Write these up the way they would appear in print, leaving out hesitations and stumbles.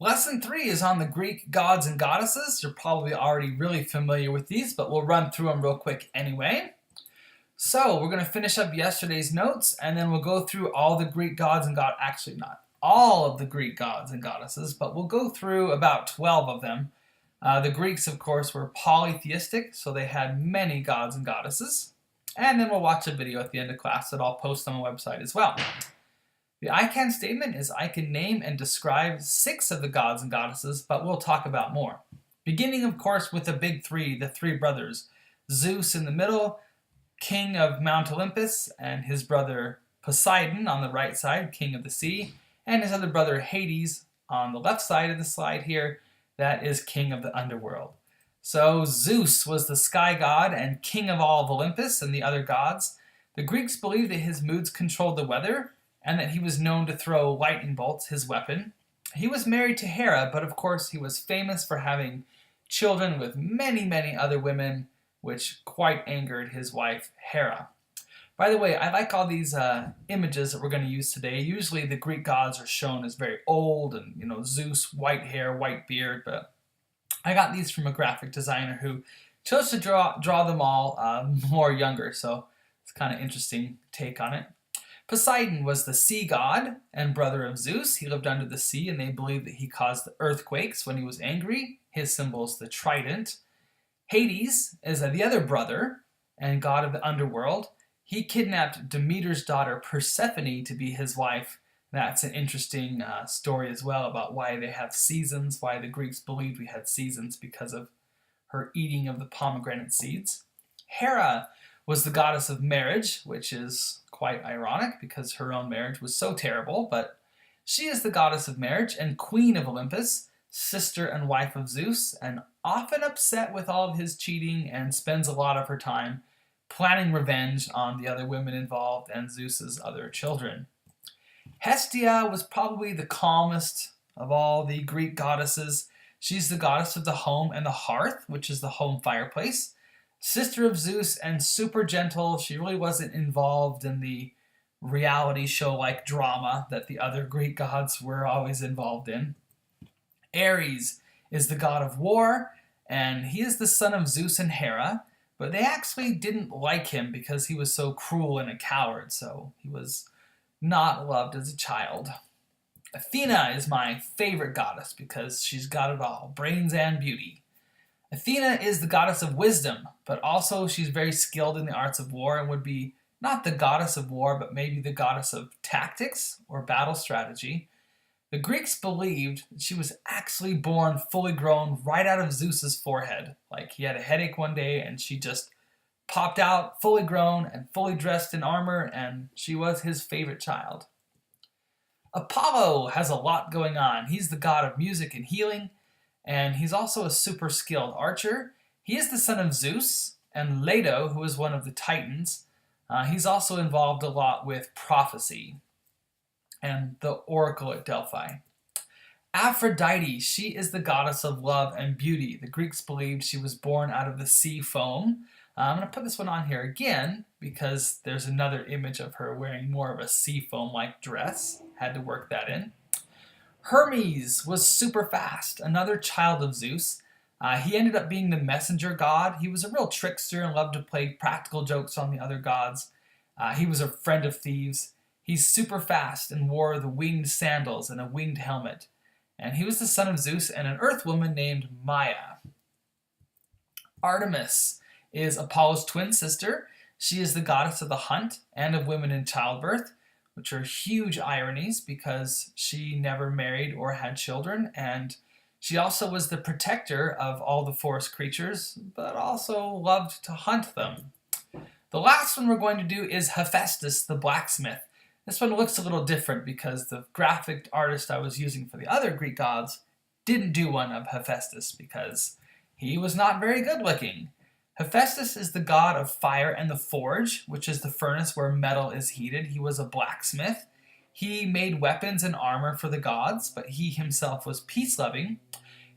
Lesson 3 is on the Greek gods and goddesses. You're probably already really familiar with these, but we'll run through them real quick anyway. So we're going to finish up yesterday's notes, and then we'll go through all the Greek gods and actually not all of the Greek gods and goddesses, but we'll go through about 12 of them. The Greeks, of course, were polytheistic, so they had many gods and goddesses. And then we'll watch a video at the end of class that I'll post on the website as well. The ICANN statement is I can name and describe 6 of the gods and goddesses, but we'll talk about more. Beginning, of course, with the big 3, the 3 brothers. Zeus in the middle, king of Mount Olympus, and his brother Poseidon on the right side, king of the sea, and his other brother Hades on the left side of the slide here, that is king of the underworld. So Zeus was the sky god and king of all of Olympus and the other gods. The Greeks believed that his moods controlled the weather, and that he was known to throw lightning bolts, his weapon. He was married to Hera, but of course he was famous for having children with many, many other women, which quite angered his wife, Hera. By the way, I like all these images that we're going to use today. Usually the Greek gods are shown as very old and, Zeus, white hair, white beard, but I got these from a graphic designer who chose to draw them all more younger, so it's kind of interesting take on it. Poseidon was the sea god and brother of Zeus. He lived under the sea, and they believed that he caused the earthquakes when he was angry. His symbol is the trident. Hades is the other brother and god of the underworld. He kidnapped Demeter's daughter Persephone to be his wife. That's an interesting story as well about why they have seasons, why the Greeks believed we had seasons because of her eating of the pomegranate seeds. Hera was the goddess of marriage, which is quite ironic because her own marriage was so terrible, but she is the goddess of marriage and queen of Olympus, sister and wife of Zeus, and often upset with all of his cheating and spends a lot of her time planning revenge on the other women involved and Zeus's other children. Hestia was probably the calmest of all the Greek goddesses. She's the goddess of the home and the hearth, which is the home fireplace. Sister of Zeus and super gentle. She really wasn't involved in the reality show-like drama that the other Greek gods were always involved in. Aries is the god of war, and he is the son of Zeus and Hera, but they actually didn't like him because he was so cruel and a coward, so he was not loved as a child. Athena is my favorite goddess because she's got it all, brains and beauty. Athena is the goddess of wisdom, but also she's very skilled in the arts of war and would be not the goddess of war, but maybe the goddess of tactics or battle strategy. The Greeks believed that she was actually born fully grown right out of Zeus's forehead. Like he had a headache one day and she just popped out fully grown and fully dressed in armor, and she was his favorite child. Apollo has a lot going on. He's the god of music and healing, and he's also a super skilled archer. He is the son of Zeus and Leto, who is one of the Titans. He's also involved a lot with prophecy and the oracle at Delphi. Aphrodite, she is the goddess of love and beauty. The Greeks believed she was born out of the sea foam. I'm going to put this one on here again because there's another image of her wearing more of a sea foam-like dress. Had to work that in. Hermes was super fast, another child of Zeus. He ended up being the messenger god. He was a real trickster and loved to play practical jokes on the other gods. He was a friend of thieves. He's super fast and wore the winged sandals and a winged helmet. And he was the son of Zeus and an earth woman named Maia. Artemis is Apollo's twin sister. She is the goddess of the hunt and of women in childbirth, which are huge ironies because she never married or had children, and she also was the protector of all the forest creatures, but also loved to hunt them. The last one we're going to do is Hephaestus, the blacksmith. This one looks a little different because the graphic artist I was using for the other Greek gods didn't do one of Hephaestus because he was not very good looking. Hephaestus is the god of fire and the forge, which is the furnace where metal is heated. He was a blacksmith. He made weapons and armor for the gods, but he himself was peace-loving.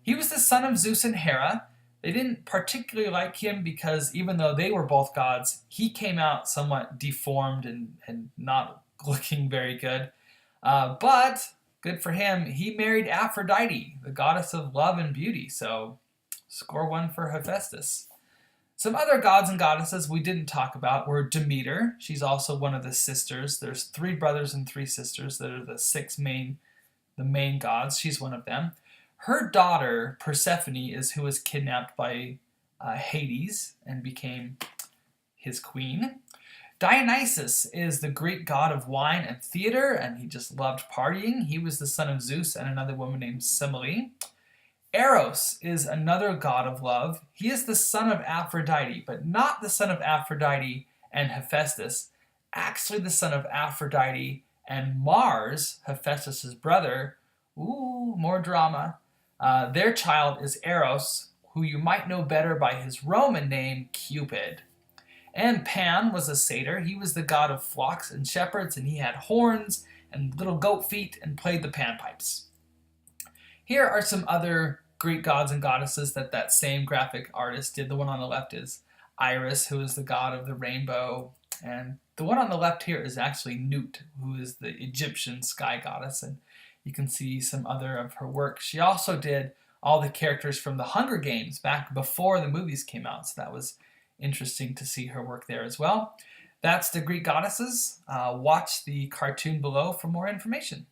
He was the son of Zeus and Hera. They didn't particularly like him because even though they were both gods, he came out somewhat deformed and not looking very good. But good for him. He married Aphrodite, the goddess of love and beauty. So score 1 for Hephaestus. Some other gods and goddesses we didn't talk about were Demeter. She's also one of the sisters. There's 3 brothers and 3 sisters that are the main gods. She's one of them. Her daughter, Persephone, is who was kidnapped by Hades and became his queen. Dionysus is the Greek god of wine and theater, and he just loved partying. He was the son of Zeus and another woman named Semele. Eros is another god of love. He is the son of Aphrodite, but not the son of Aphrodite and Hephaestus. Actually, the son of Aphrodite and Mars, Hephaestus' brother. Ooh, more drama. Their child is Eros, who you might know better by his Roman name, Cupid. And Pan was a satyr. He was the god of flocks and shepherds, and he had horns and little goat feet and played the panpipes. Here are some other Greek gods and goddesses that same graphic artist did. The one on the left is Iris, who is the god of the rainbow. And the one on the left here is actually Nut, who is the Egyptian sky goddess. And you can see some other of her work. She also did all the characters from the Hunger Games back before the movies came out. So that was interesting to see her work there as well. That's the Greek goddesses. Watch the cartoon below for more information.